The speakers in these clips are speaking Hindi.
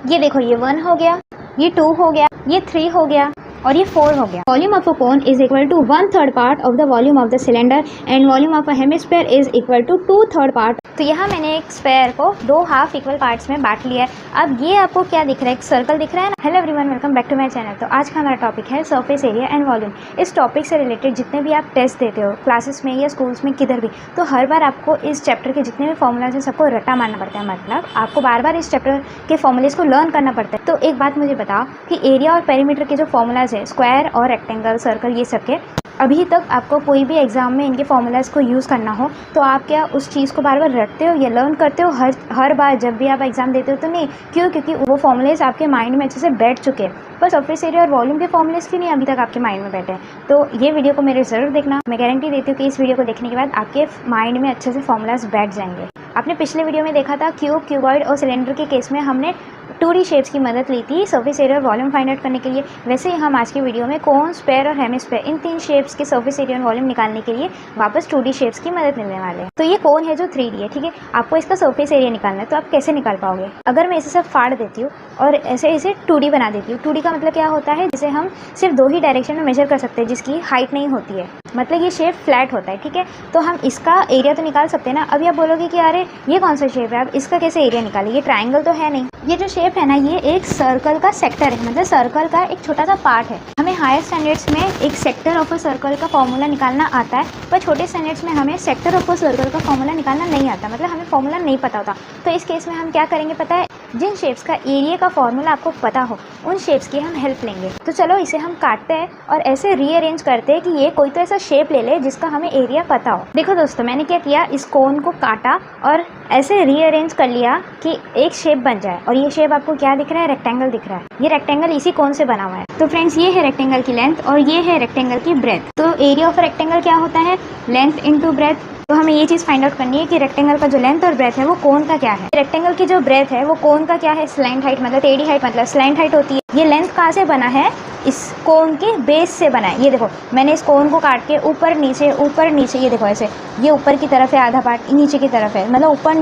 ये देखो, ये 1 हो गया, ये 2 हो गया, ये 3 हो गया और ये 4 हो गया। Volume of a cone is equal to 1/3 part of the volume of the cylinder and volume of a hemisphere is equal to 2/3 part. तो यहाँ मैंने एक स्फेयर को 2 हाफ इक्वल पार्ट्स में बांट लिया है। अब ये आपको क्या दिख रहा है, एक सर्कल दिख रहा है ना। Hello everyone, welcome back to my channel. तो आज का हमारा टॉपिक है सरफेस एरिया एंड वॉल्यूम। इस टॉपिक से रिलेटेड जितने भी आप टेस्ट देते हो क्लासेस में या स्कूल्स में किधर भी, तो हर बार आपको इस चैप्टर के जितने भी फॉर्मूलाज हैं सबको रट्टा मारना पड़ता है। मतलब आपको बार बार इस चैप्टर के फॉर्मूलेज को लर्न करना पड़ता है। तो एक बात मुझे बताओ कि एरिया और पेरीमीटर के जो फॉर्मूलाज है, स्क्वायर और रेक्टेंगल, सर्कल, ये सब के अभी तक आपको कोई भी एग्जाम में इनके फॉर्मूलाज को यूज़ करना हो तो आप क्या उस चीज़ को बार बार रटते हो या लर्न करते हो हर बार जब भी आप एग्जाम देते हो? तो नहीं। क्यों? क्योंकि वो फॉर्मूलेज आपके माइंड में अच्छे से बैठ चुके हैं। पर सरफेस एरिया और वॉल्यूम के फॉर्मूलेज क्यों नहीं अभी तक आपके माइंड में बैठे हैं? तो ये वीडियो को मेरे ज़रूर देखना। मैं गारंटी देती हूँ कि इस वीडियो को देखने के बाद आपके माइंड में अच्छे से फॉर्मूलाज बैठ जाएंगे। आपने पिछले वीडियो में देखा था क्यूब, क्यूबॉइड और सिलेंडर के केस में हमने 2D शेप्स की मदद ली थी सरफेस एरिया और वॉल्यूम फाइंड आउट करने के लिए। वैसे ही हम आज की वीडियो में कोन, स्फेयर और हेमिस्फीयर, इन 3 शेप्स के सरफेस एरिया और वॉल्यूम निकालने के लिए वापस 2D शेप्स की मदद मिलने वाले हैं। तो ये कोन है जो 3D है, ठीक है। आपको इसका सरफेस एरिया निकालना है, तो आप कैसे निकाल पाओगे? अगर मैं इसे सब फाड़ देती हूँ और ऐसे इसे 2D बना देती हूँ। 2D का मतलब क्या होता है, जिसे हम सिर्फ 2 ही डायरेक्शन में मेजर कर सकते हैं, जिसकी हाइट नहीं होती है। मतलब ये शेप फ्लैट होता है, ठीक है। तो हम इसका एरिया तो निकाल सकते हैं ना। अभी आप बोलोगे कि अरे ये कौन सा शेप है, आप इसका कैसे एरिया निकालें? ये ट्राइंगल तो है नहीं। ये जो शेप है ना, ये एक सर्कल का सेक्टर है, मतलब सर्कल का एक छोटा सा पार्ट है। हमें हायर स्टैंडर्ड्स में एक सेक्टर ऑफ अ सर्कल का फॉर्मूला निकालना आता है, पर छोटे स्टैंडर्ड्स में हमें सेक्टर ऑफ अ सर्कल का फॉर्मूला निकालना नहीं आता। मतलब हमें फॉर्मूला नहीं पता होता। तो इस केस में हम क्या करेंगे पता है? जिन शेप्स का एरिया का फॉर्मूला आपको पता हो उन शेप्स की हम हेल्प लेंगे। तो चलो इसे हम काटते हैं और ऐसे रीअरेंज करते हैं कि ये कोई तो ऐसा शेप ले ले जिसका हमें एरिया पता हो। देखो दोस्तों, मैंने क्या किया, इस कोन को काटा और ऐसे रीअरेंज कर लिया कि एक शेप बन जाए। और ये शेप आपको क्या दिख रहा है? रेक्टेंगल दिख रहा है। ये रेक्टेंगल इसी कोन से बना हुआ है। तो फ्रेंड्स, ये है रेक्टेंगल की लेंथ और ये है रेक्टेंगल की ब्रेथ। तो एरिया ऑफ रेक्टेंगल क्या होता है? Length into breath. तो हमें ये चीज़ फाइंड आउट करनी है कि रेक्टेंगल का जो लेंथ और ब्रेथ है वो कोन का क्या है। रेक्टेंगल की जो ब्रेथ है वो कोन का क्या है? स्लैंट हाइट, मतलब टेढ़ी हाइट, मतलब स्लैंट हाइट होती है। ये लेंथ कहाँ से बना है? इस कोन के बेस से बना है। ये देखो, मैंने इस कोन को काट के ऊपर नीचे, ये देखो ऐसे, ये ऊपर की तरफ है आधा पार्ट, नीचे की तरफ है, मतलब ऊपर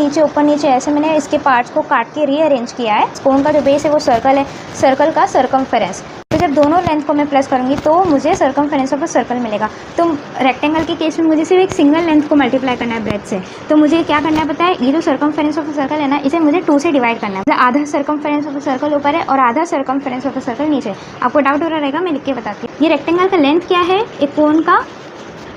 नीचे ऐसे मैंने इसके पार्ट्स को काट के रीअरेंज किया है। कोन का जो बेस है वो सर्कल है, सर्कल का सर्कमफेरेंस। तो जब दोनों लेंथ को मैं प्लस करूंगी तो मुझे सर्कमफेरेंस ऑफ अ सर्कल मिलेगा। तो रेक्टेंगल के केस में मुझे सिर्फ एक सिंगल लेंथ को मल्टीप्लाई करना है ब्रेथ से। तो मुझे क्या करना है पता है? ये जो सर्कमफेरेंस ऑफ अ सर्कल है ना, इसे मुझे 2 से डिवाइड करना है। मतलब आधा सर्कमफेरेंस ऑफ अ सर्कल ऊपर है और आधा सर्कमफेरेंस ऑफ अ सर्कल नीचे। आपको डाउट हो रहा रहेगा, मैं लिख के बताती हूँ। ये रेक्टेंगल का लेंथ क्या है? एक कोन का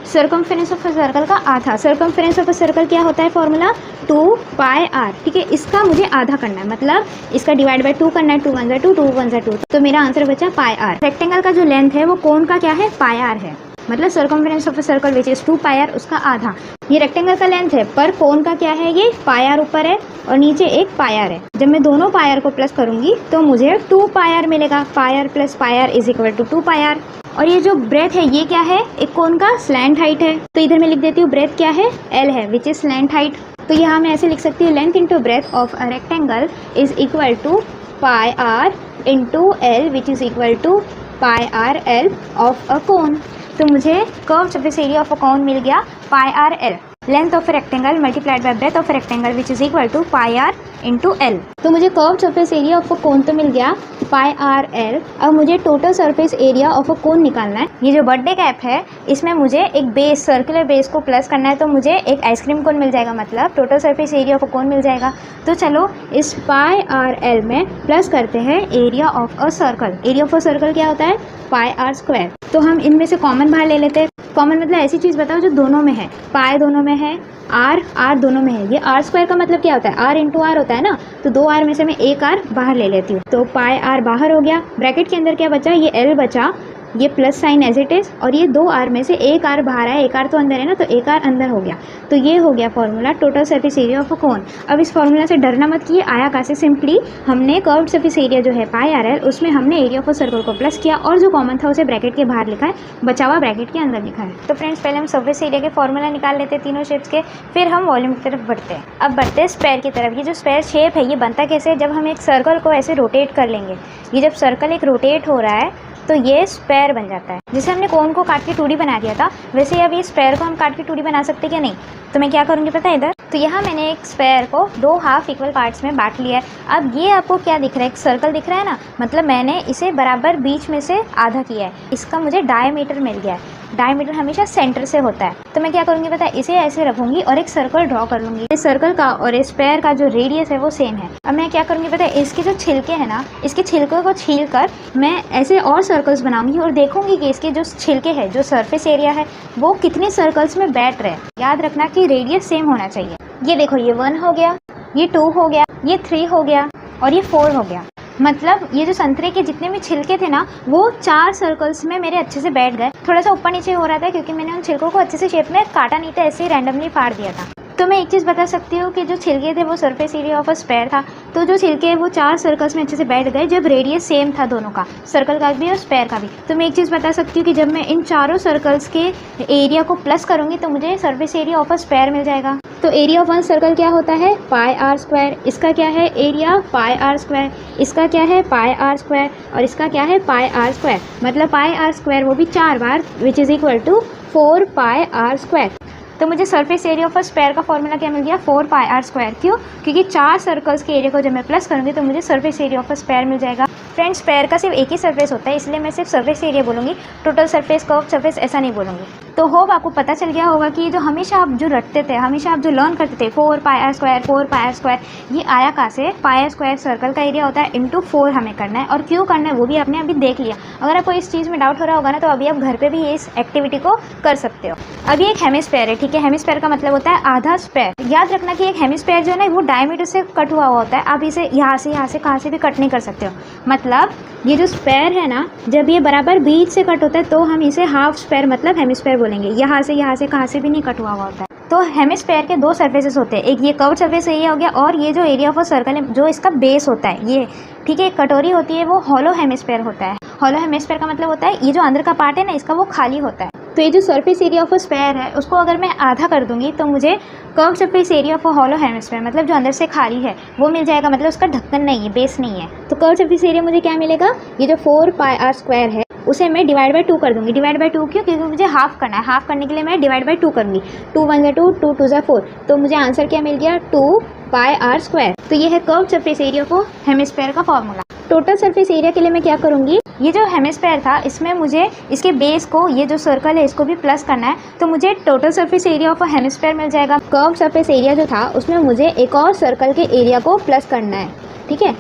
सर्कमफेरेंस ऑफ अ सर्कल का आधा। सर्कमफेरेंस ऑफ अ सर्कल क्या होता है? फॉर्मूला 2πr, ठीक है। इसका मुझे आधा करना है, मतलब इसका डिवाइड बाय 2 करना है। 2 1 2, 2 1 2, तो मेरा आंसर बचा πr। रेक्टेंगल का जो लेंथ है वो कोन का क्या है? πr है। मतलब circumference of a circle which is 2πr, उसका आधा। ये रेक्टेंगल का लेंथ है, पर कोन का क्या है? ये πr ऊपर है और नीचे एक πr है। जब मैं दोनों πr को प्लस करूंगी तो मुझे 2πr मिलेगा। πr plus πr is equal to 2πr। और ये जो ब्रेथ है ये क्या है? एक कोन का स्लैंट हाइट है। तो इधर मैं लिख देती हूँ ब्रेथ क्या है? L है, विच इज स्लैंट हाइट। तो यहाँ मैं ऐसे लिख सकती हूँ, length into breadth of a rectangle is equal to πr into L, which is equal to πrl of a cone. तो मुझे curve surface area of a cone मिल गया πrl। Length of rectangle multiplied by breadth of rectangle which is equal to πr into L। तो मुझे curve surface area of a cone तो मिल गया πrl। अब मुझे total surface area of a कोन निकालना है। ये जो बर्थडे कैप है इसमें मुझे एक बेस, सर्कुलर बेस को प्लस करना है, तो मुझे एक आइसक्रीम कोन मिल जाएगा, मतलब total surface area of a cone मिल जाएगा। तो चलो इस πrl में प्लस करते हैं area of a circle. Area of a circle क्या होता है? πr²। तो हम इनमें से कॉमन बाहर ले लेते हैं। कॉमन मतलब ऐसी चीज़ बताओ जो दोनों में है। पाई दोनों में है, आर दोनों में है। ये r² का मतलब क्या होता है? r इंटू आर होता है ना। तो 2 r में से मैं एक r बाहर ले लेती हूँ। तो पाई r बाहर हो गया। ब्रैकेट के अंदर क्या बचा? ये l बचा, ये plus sign as it is, और ये 2 r में से एक r बाहर आया, एक r तो अंदर है ना, तो एक r अंदर हो गया। तो ये हो गया formula total surface area of a cone. अब इस फॉर्मूला से डरना मत कि आया कहाँ से। सिंपली हमने कर्व्ड सरफेस एरिया जो है πrl, उसमें हमने एरिया ऑफ अ सर्कल को प्लस किया और जो कॉमन था उसे ब्रैकेट के बाहर लिखा है, बचा हुआ ब्रैकेट के अंदर लिखा है। तो फ्रेंड्स, पहले हम सरफेस एरिया के फॉर्मूला निकाल लेते हैं तीनों शेप्स के, फिर हम वॉल्यूम की तरफ बढ़ते हैं। अब बढ़ते हैं स्क्वायर की तरफ। ये जो स्क्वायर शेप है ये बनता कैसे है? जब हम एक सर्कल को ऐसे रोटेट कर लेंगे, ये जब सर्कल एक रोटेट हो रहा है तो ये स्क्वायर बन जाता है। जैसे हमने कोन को काट के 2D बना दिया था, वैसे अब ये स्क्वायर को हम काट के 2D बना सकते क्या? नहीं। तो मैं क्या करूँगी पता है? इधर तो यहाँ मैंने एक स्फेयर को 2 हाफ इक्वल पार्ट्स में बांट लिया है। अब ये आपको क्या दिख रहा है, एक सर्कल दिख रहा है ना, मतलब मैंने इसे बराबर बीच में से आधा किया है। इसका मुझे डायमीटर मिल गया है। डायमीटर हमेशा सेंटर से होता है, तो मैं क्या करूँगी पता है, इसे ऐसे रखूँगी और एक सर्कल ड्रॉ कर लूँगी। इस सर्कल का और इस स्फेयर का जो रेडियस है वो सेम है। अब मैं क्या करूँगी पता है, इसके जो छिलके हैं ना, इसके छिलकों को छील कर मैं ऐसे और सर्कल्स बनाऊँगी और देखूँगी कि इसके जो छिलके हैं, जो सरफेस एरिया है, वो कितने सर्कल्स में बैठ रहे हैं। याद रखना कि रेडियस सेम होना चाहिए। ये देखो, ये 1 हो गया, ये 2 हो गया, ये 3 हो गया और ये 4 हो गया। मतलब ये जो संतरे के जितने भी छिलके थे ना, वो 4 सर्कल्स में मेरे अच्छे से बैठ गए। थोड़ा सा ऊपर नीचे हो रहा था क्योंकि मैंने उन छिलकों को अच्छे से शेप में काटा नहीं था, ऐसे ही रैंडमली फाड़ दिया था। तो मैं एक चीज़ बता सकती हूँ कि जो छिलके थे वो surface area of a sphere था। तो जो छिलके वो 4 सर्कल्स में अच्छे से बैठ गए जब रेडियस सेम था दोनों का, सर्कल का भी और स्फेयर का भी। तो मैं एक चीज़ बता सकती हूँ कि जब मैं इन चारों सर्कल्स के एरिया को प्लस करूँगी तो मुझे surface area of a sphere मिल जाएगा। तो एरिया ऑफ वन सर्कल क्या होता है, पाई आर स्क्वायर। इसका क्या है एरिया, पाई आर स्क्वायर। इसका क्या है, पाई आर स्क्वायर। और इसका क्या है, पाई आर स्क्वायर। मतलब पाई आर स्क्वायर वो भी 4 बार, which is equal to 4 pi r square. तो मुझे surface area of a square का फॉर्मूला क्या मिल गया, 4 पाई आर स्क्वायर। क्यों? क्योंकि 4 सर्कल्स के एरिया को जब मैं प्लस करूँगी तो मुझे surface area of a square मिल जाएगा। फ्रेंड्स, स्क्वायर का सिर्फ एक ही सरफेस होता है, इसलिए मैं सिर्फ सरफेस एरिया बोलूँगी, टोटल सरफेस, कर्व सरफेस ऐसा नहीं बोलूँगी। तो होप आपको पता चल गया होगा कि जो हमेशा आप जो रटते थे, हमेशा आप जो लर्न करते थे 4 pi r square, 4 pi r square, ये आया कहाँ से, पाई आर स्क्वायर सर्कल का एरिया होता है इंटू 4 हमें करना है। और क्यों करना है वो भी आपने अभी देख लिया। अगर आपको इस चीज़ में डाउट हो रहा होगा ना, तो अभी आप घर पे भी ये इस एक्टिविटी को कर सकते हो। अभी एक हेमिस्फेयर है, ठीक है। हेमिस्फेयर का मतलब होता है आधा स्क्वायर। याद रखना कि एक हेमिस्फेयर जो है ना, वो डायमीटर से कट हुआ होता है। आप इसे यहाँ से कहाँ से भी कट नहीं कर सकते हो। मतलब ये जो स्क्वायर है ना, जब ये बराबर बीच से कट होता है तो हम इसे हाफ स्क्वायर मतलब हेमिस्फेयर बोलेंगे। यहाँ से कहाँ से भी नहीं कट हुआ होता है। तो हेमिस्फेयर के 2 सरफेसेस होते हैं, एक ये कर्व सरफेस एरिया हो गया और ये जो एरिया ऑफ अ सर्कल है, जो इसका बेस होता है ये, ठीक है। एक कटोरी होती है, वो हॉलो हेमिस्फेयर होता है। हॉलो हेमिस्फेयर का मतलब होता है ये जो अंदर का पार्ट है ना, इसका वो खाली होता है। तो ये जो surface area of a square है, उसको अगर मैं आधा कर दूंगी तो मुझे curve surface area of a hollow hemisphere, मतलब जो अंदर से खाली है, वो मिल जाएगा। मतलब उसका ढक्कन नहीं है, बेस नहीं है। तो कर्व सरफेस एरिया मुझे क्या मिलेगा, ये जो 4 पाई आर स्क्वायर है उसे मैं डिवाइड बाई 2 कर दूंगी। डिवाइड बाई 2 क्यों? क्योंकि मुझे हाफ करना है। हाफ करने के लिए मैं डिवाइड बाई 2 करूंगी। 2 1 × 2, 2 2 4। तो मुझे आंसर क्या मिल गया, 2 पाई आर स्क्वायर। तो ये है curve surface area of hemisphere का फॉर्मूला। टोटल सरफेस एरिया के लिए मैं क्या करूंगी, ये जो हेमिस्फेयर था इसमें मुझे इसके बेस को, ये जो सर्कल है इसको भी प्लस करना है। तो मुझे total surface area of hemisphere मिल जाएगा। कर्व सरफेस एरिया जो था उसमें मुझे एक और सर्कल के एरिया को प्लस करना है, ठीक है।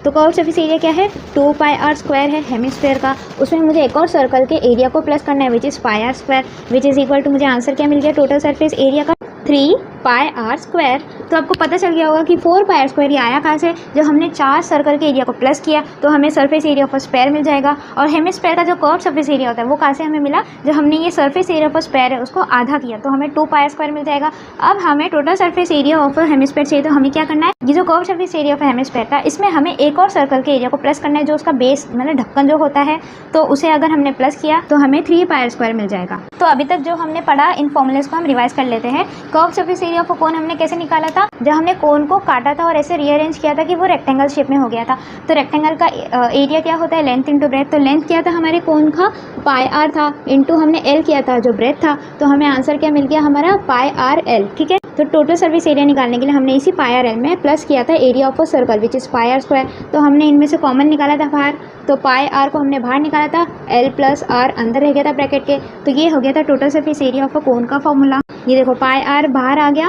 तो कर्व सरफेस एरिया क्या है, 2 पाई आर स्क्वायर है हेमिस्फेयर का। उसमें मुझे एक और सर्कल के एरिया को प्लस करना है, which is pi r square, which is equal to, मुझे आंसर क्या मिल गया टोटल सरफेस एरिया का, 3 पाई आर स्क्वायर। तो आपको पता चल गया होगा कि 4 पाई आर स्क्वायर ये आया कहाँ से, जब हमने 4 सर्कल के एरिया को प्लस किया तो हमें surface area of a square मिल जाएगा। और हेमिस्फेयर का जो कर्व सरफेस एरिया होता है वो कहाँ से हमें मिला, जब हमने ये surface area of a square है उसको आधा किया तो हमें 2 पाई आर स्क्वायर मिल जाएगा। अब हमें total surface area of hemisphere चाहिए, तो हमें क्या करना है, ये जो curve surface area of hemisphere था इसमें हमें एक और सर्कल के एरिया को प्लस करना है, जो उसका बेस मतलब ढक्कन जो होता है, तो उसे अगर हमने प्लस किया तो हमें 3 पाई आर स्क्वायर मिल जाएगा। तो अभी तक जो हमने पढ़ा इन फॉर्मूलेस को हम रिवाइज कर लेते हैं। Curve surface area of cone हमने कैसे निकाला था, जब हमने कोन को काटा था और ऐसे रीअरेंज किया था कि वो रेक्टेंगल शेप में हो गया था। तो रेक्टेंगल का एरिया क्या होता है, लेंथ इंटू ब्रेथ। तो लेंथ क्या था हमारे कोन का, पाई आर था, इंटू हमने एल किया था जो ब्रेथ था। तो हमें आंसर क्या मिल गया हमारा, पाई आर एल, ठीक है। तो टोटल सरफेस एरिया निकालने के लिए हमने इसी पाई आर एल में प्लस किया था area of a circle which is pi r square. तो हमने इनमें से कॉमन निकाला था बाहर, तो पाई आर को हमने बाहर निकाला था, एल प्लस आर अंदर रह गया था ब्रैकेट के। तो ये हो गया था total surface area of a cone का फॉर्मूला। ये देखो पाई आर बाहर आ गया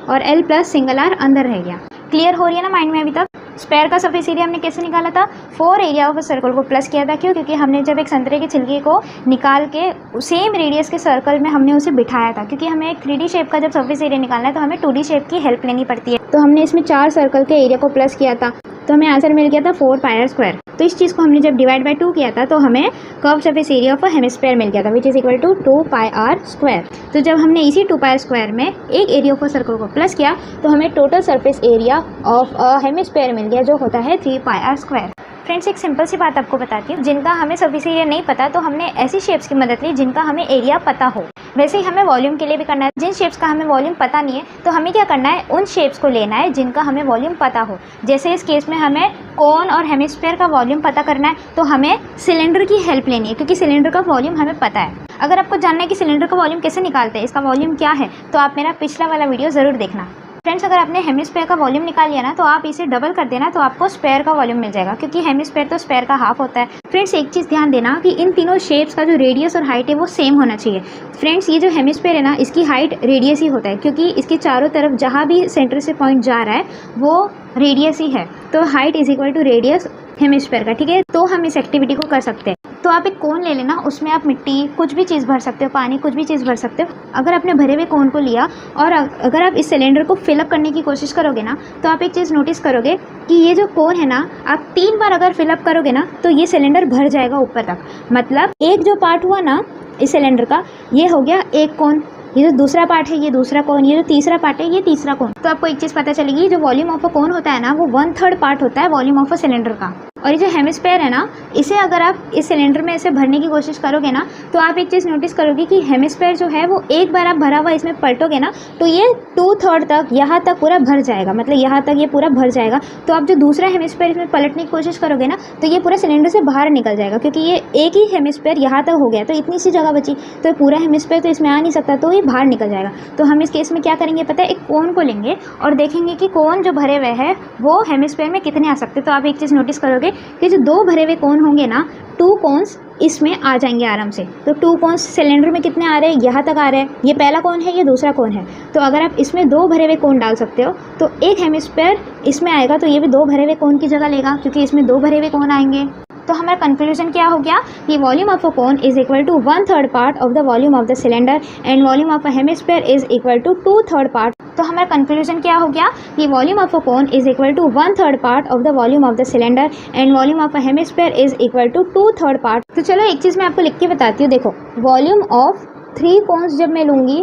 और एल प्लस सिंगल आर अंदर रह गया। क्लियर हो रही है ना माइंड में अभी तक। स्क्वायर का सरफेस एरिया हमने कैसे निकाला था, 4 एरिया ऑफ सर्कल को प्लस किया था। क्यों? क्योंकि हमने जब एक संतरे के छिलके को निकाल के सेम रेडियस के सर्कल में हमने उसे बिठाया था। क्योंकि हमें एक 3D शेप का जब सरफेस एरिया निकालना है तो हमें 2D शेप की हेल्प लेनी पड़ती है। तो हमने इसमें 4 सर्कल के एरिया को प्लस किया था, तो हमें आंसर मिल गया था 4 पाई आर स्क्वायर। तो इस चीज़ को हमने जब डिवाइड बाई 2 किया था तो हमें curve surface area of hemisphere मिल गया था, which is equal to 2 pi r square. तो जब हमने इसी 2 पाई आर स्क्वायर में एक एरिया ऑफ सर्कल को प्लस किया तो हमें total surface area of hemisphere मिल गया, जो होता है 3 पाई आर स्क्वायर। फ्रेंड्स, एक सिंपल सी बात आपको बताती हूँ, जिनका हमें सरफेस एरिया नहीं पता तो हमने ऐसी शेप्स की मदद ली जिनका हमें एरिया पता हो। वैसे ही हमें वॉल्यूम के लिए भी करना है। जिन शेप्स का हमें वॉल्यूम पता नहीं है तो हमें क्या करना है, उन शेप्स को लेना है जिनका हमें वॉल्यूम पता हो। जैसे इस केस में हमें कोन और हेमिस्फेयर का वॉल्यूम पता करना है तो हमें सिलेंडर की हेल्प लेनी है, क्योंकि सिलेंडर का वॉल्यूम हमें पता है। अगर आपको जानना है कि सिलेंडर का वॉल्यूम कैसे निकालते हैं, इसका वॉल्यूम क्या है, तो आप मेरा पिछला वाला वीडियो ज़रूर देखना। फ्रेंड्स, अगर आपने हेमिस्फेयर का वॉल्यूम निकाल लिया ना, तो आप इसे डबल कर देना, तो आपको स्पेयर का वॉल्यूम मिल जाएगा, क्योंकि हेमिस्फेयर तो स्पेयर का हाफ होता है। फ्रेंड्स, एक चीज़ ध्यान देना कि इन तीनों शेप्स का जो रेडियस और हाइट है वो सेम होना चाहिए। फ्रेंड्स, ये जो हेमिस्फेयर है ना, इसकी हाइट रेडियस ही होता है, क्योंकि इसके चारों तरफ जहाँ भी सेंटर से पॉइंट जा रहा है वो रेडियस ही है। तो height is equal to radius hemisphere का, ठीक है। तो हम इस एक्टिविटी को कर सकते हैं। तो आप एक कोन ले लेना, उसमें आप मिट्टी कुछ भी चीज़ भर सकते हो, पानी कुछ भी चीज़ भर सकते हो। अगर आपने भरे हुए कोन को लिया और अगर आप इस सिलेंडर को फिलअप करने की कोशिश करोगे ना, तो आप एक चीज़ नोटिस करोगे कि ये जो कोन है ना, आप 3 बार अगर फिलअप करोगे ना, तो ये सिलेंडर भर जाएगा ऊपर तक। मतलब एक जो पार्ट हुआ ना इस सिलेंडर का, ये हो गया एक कोन, ये जो दूसरा पार्ट है ये दूसरा कोन, ये जो तीसरा पार्ट है ये तीसरा कोन। तो आपको एक चीज़ पता चलेगी, जो वॉल्यूम ऑफ अ कोन होता है ना, वो 1/3 पार्ट होता है वॉल्यूम ऑफ अ सिलेंडर का। और ये जो हेमिस्फेयर है ना, इसे अगर आप इस सिलेंडर में ऐसे भरने की कोशिश करोगे ना, तो आप एक चीज़ नोटिस करोगे कि हेमिस्फेयर जो है वो एक बार आप भरा हुआ इसमें पलटोगे ना, तो ये 2/3 तक यहाँ तक पूरा भर जाएगा, मतलब यहाँ तक ये पूरा भर जाएगा। तो आप जो दूसरा हेमिस्फेयर इसमें पलटने की कोशिश करोगे ना, तो ये पूरा सिलेंडर से बाहर निकल जाएगा, क्योंकि ये एक ही हेमिस्फेयर यहाँ तक हो गया, तो इतनी सी जगह बची, तो पूरा हेमिस्फेयर तो इसमें आ नहीं सकता, तो ये बाहर निकल जाएगा। तो हम इस केस में क्या करेंगे पता है, एक कोन को लेंगे और देखेंगे कि कोन जो भरे हुए हैं वो हेमिस्फेयर में कितने आ सकते हैं। तो आप एक चीज़ नोटिस करोगे कि जो 2 भरे हुए कोन होंगे ना, 2 कोन्स इसमें आ जाएंगे आराम से। तो 2 कोन्स सिलेंडर में कितने आ रहे हैं, यहाँ तक आ रहे हैं। ये पहला कोन है, ये दूसरा कोन है। तो अगर आप इसमें 2 भरे हुए कोन डाल सकते हो, तो एक हेमिस्फेयर इसमें आएगा, तो ये भी 2 भरे हुए कोन की जगह लेगा, क्योंकि इसमें 2 भरे हुए कोन आएंगे। तो हमारा कंक्लूजन क्या हो गया कि volume of a cone is equal to 1/3 part of the volume of the cylinder and volume of a hemisphere is equal to 2/3 part. तो हमारा कंक्लूजन क्या हो गया कि volume of a cone is equal to 1/3 part of the volume of the cylinder and volume of a hemisphere is equal to 2/3 part. तो चलो एक चीज़ मैं आपको लिख के बताती हूँ। देखो, वॉल्यूम ऑफ 3 कोन्स जब मैं लूँगी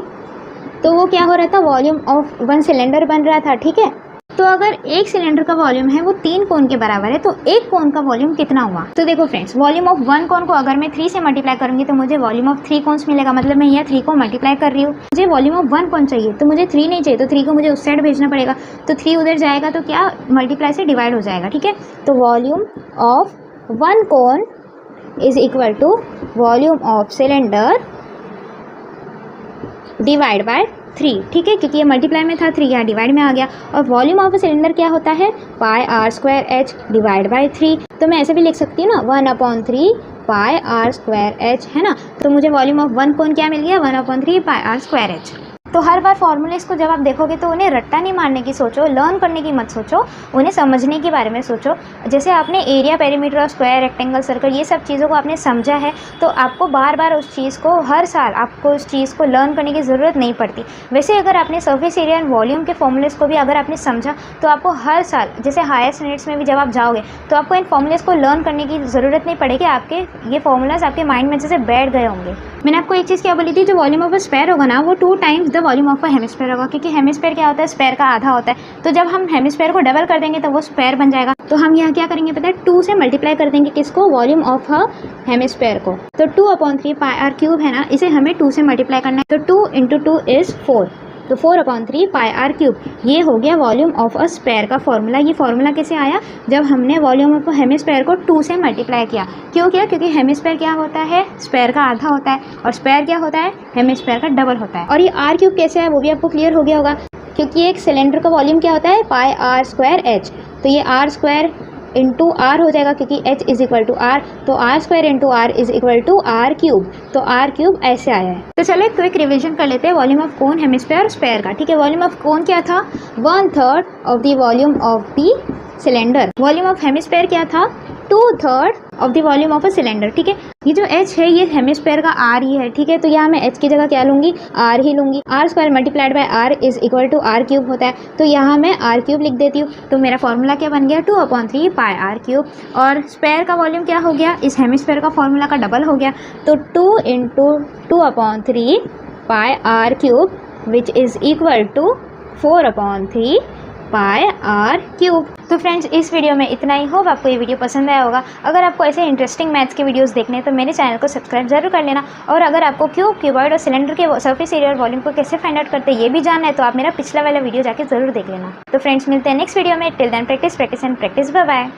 तो वो क्या हो रहा था, वॉल्यूम ऑफ 1 सिलेंडर बन रहा था, ठीक है। तो अगर एक सिलेंडर का वॉल्यूम है वो 3 कोन के बराबर है, तो एक कोन का वॉल्यूम कितना हुआ। तो देखो फ्रेंड्स, वॉल्यूम ऑफ 1 कोन को अगर मैं 3 से मल्टीप्लाई करूंगी तो मुझे वॉल्यूम ऑफ 3 कोन्स मिलेगा। मतलब मैं यहाँ 3 को मल्टीप्लाई कर रही हूँ, मुझे वॉल्यूम ऑफ 1 कोन चाहिए, तो मुझे 3 नहीं चाहिए, तो 3 को मुझे उस साइड भेजना पड़ेगा। तो 3 उधर जाएगा तो क्या मल्टीप्लाई से डिवाइड हो जाएगा, ठीक है। तो volume of 1 cone is equal to volume of cylinder divide by 3, ठीक है, क्योंकि ये मल्टीप्लाई में था, 3 यहाँ डिवाइड में आ गया। और वॉल्यूम ऑफ सिलेंडर क्या होता है, πr² डिवाइड बाय 3। तो मैं ऐसे भी लिख सकती हूँ ना, 1/3 πr²h, है ना। तो मुझे वॉल्यूम ऑफ 1 कोन क्या मिल गया, 1/3 πr²h। तो हर बार फॉर्मूलेस को जब आप देखोगे तो उन्हें रट्टा नहीं मारने की सोचो, लर्न करने की मत सोचो, उन्हें समझने के बारे में सोचो। जैसे आपने एरिया, पेरीमीटर और स्क्वायर, रेक्टेंगल, सर्कल, ये सब चीज़ों को आपने समझा है, तो आपको बार बार उस चीज़ को, हर साल आपको उस चीज़ को लर्न करने की ज़रूरत नहीं पड़ती। वैसे अगर आपने सर्फेस एरिया एंड वॉल्यूम के फॉर्मूलेस को भी अगर आपने समझा, तो आपको हर साल, जैसे हायर स्टैंडर्ड्स में भी जब आप जाओगे, तो आपको इन फॉर्मूलेस को लर्न करने की ज़रूरत नहीं पड़ेगी। आपके ये फॉर्मूलाज आपके माइंड में जैसे बैठ गए होंगे। मैंने आपको एक चीज़ क्या बोली थी, जो वॉल्यूम ऑफ अ स्फेयर होगा ना, वो 2 times the volume of a hemisphere होगा, क्योंकि हेमिस्फेयर क्या होता है, स्फेयर का आधा होता है। तो जब हम हेमिस्फेयर को डबल कर देंगे तो वो स्फेयर बन जाएगा। तो हम यहाँ क्या करेंगे पता है, 2 से मल्टीप्लाई कर देंगे किसको, वॉल्यूम ऑफ अ हेमिस्फेयर को। तो 2/3 πr³ है ना, इसे हमें 2 से मल्टीप्लाई करना है। तो 2 × 2 इज 4, तो 4/3 πr³। ये हो गया वॉल्यूम ऑफ अ स्फेयर का फॉर्मूला। ये फॉर्मूला कैसे आया, जब हमने वॉल्यूम ऑफ हेमिस्फेयर को 2 से मल्टीप्लाई किया। क्यों किया, क्योंकि हेमिस्फेयर क्या होता है, स्फेयर का आधा होता है, और स्फेयर क्या होता है, हेमिस्फेयर का डबल होता है। और ये r³ कैसे है वो भी आपको क्लियर हो गया होगा, क्योंकि एक सिलेंडर का वॉल्यूम क्या होता है, πr²h। तो ये r² इंटू आर हो जाएगा, क्योंकि h is equal to r. तो r² into r is equal to r³। तो r³ ऐसे आया है। तो चलो एक क्विक रिवीजन कर लेते हैं वॉल्यूम ऑफ कोन, हेमिस्फेयर और स्फेयर का, ठीक है। वॉल्यूम ऑफ कोन क्या था, 1/3 of the volume of the cylinder. Volume of hemisphere क्या था, 2/3 of the volume of a cylinder, ठीक है। ये जो h है ये हेमिस्फेयर का r ही है, ठीक है। तो यहाँ मैं h की जगह क्या लूँगी, r ही लूँगी। r² multiplied by r is equal to r³ होता है, तो यहाँ मैं r³ लिख देती हूँ। तो मेरा फॉर्मूला क्या बन गया, 2/3 πr³। और स्फेयर का वॉल्यूम क्या हो गया, इस हेमिस्फेयर का फॉर्मूला का डबल हो गया। तो 2 × 2/3 πr³ which is equal to 4/3 πr³। तो फ्रेंड्स, इस वीडियो में इतना ही। होप आपको ये वीडियो पसंद आया होगा। अगर आपको ऐसे इंटरेस्टिंग मैथ्स के वीडियोस देखने हैं तो मेरे चैनल को सब्सक्राइब जरूर कर लेना। और अगर आपको क्यूब, क्यूबॉइड और सिलेंडर के सरफेस एरिया और वॉल्यूम को कैसे फाइंड आउट करते हैं ये भी जानना है, तो आप मेरा पिछला वाला वीडियो जाके जरूर देख लेना। तो फ्रेंड्स, मिलते हैं नेक्स्ट वीडियो में। Till then practice, practice and practice. Bye bye.